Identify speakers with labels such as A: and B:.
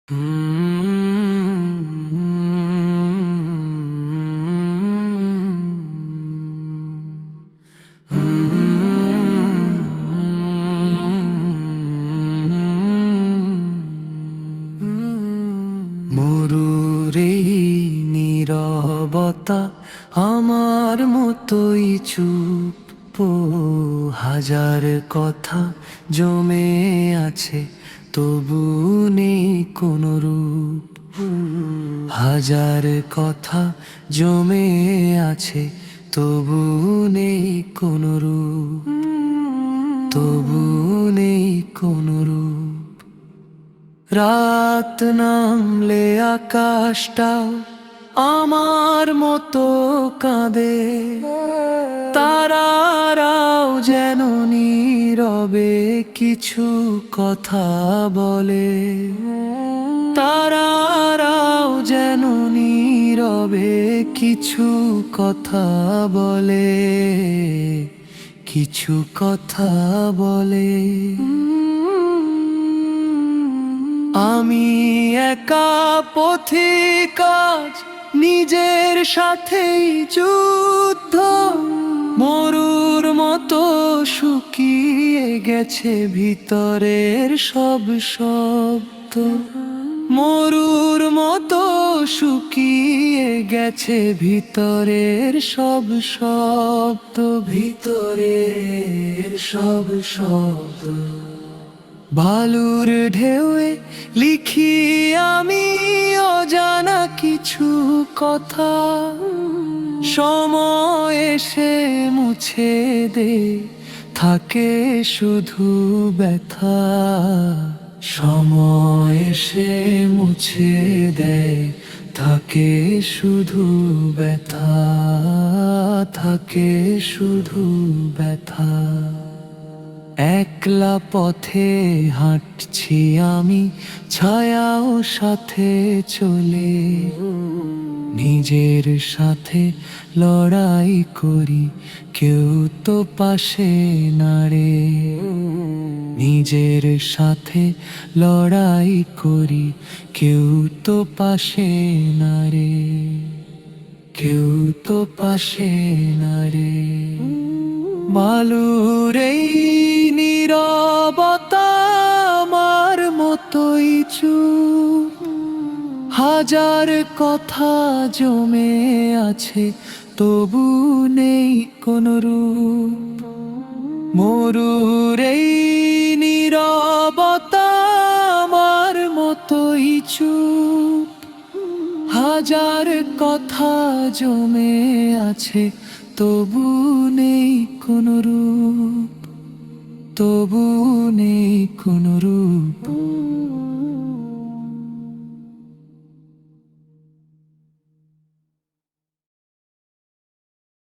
A: মরুর এই নীরবতা আমার মতোই চুপ, হাজার কথা জমে আছে তবু নেই কোনো রূপ। হাজার কথা জমে আছে তবু নেই কোনো রূপ, তবু নেই কোনো রূপ। রাত নামলে আকাশটাও আমার মতো কাঁদে, তারারাও যেন নীরবে কিছু কথা বলে। তারারাও যেন নীরবে কিছু কথা বলে, কিছু কথা বলে। আমি একা পথিক আজ নিজের সাথেই যুদ্ধ, মরুর মতো শুকিয়ে গেছে ভিতরের সব শব্দ। মরুর মতো শুকিয়ে গেছে ভিতরের সব শব্দ, ভিতরের সব শব্দ। বালুর ঢেউয়ে লিখি আমি অজানা কিছু কথা, সময় এসে মুছে দে থাকে শুধু ব্যথা। সময় এসে মুছে দেয় থাকে শুধু ব্যথা, থাকে শুধু ব্যথা। একলা পথে হাঁটছি আমি ছায়াও সাথে চলে, নিজের সাথে লড়াই করি কেউ তো পাশে না রে। নিজের সাথে লড়াই করি কেউ তো পাশে না রে, কেউ তো পাশে না রে। বালুর এই নীরবতা আমার মতোই চুপ, হাজার কথা জমে আছে তবু নেই কোনো রূপ। মরুর এই নীরবতা আমার মতোই চুপ, হাজার কথা জমে আছে তবু নেই কোনো রূপ, তবু নেই কোনো রূপ।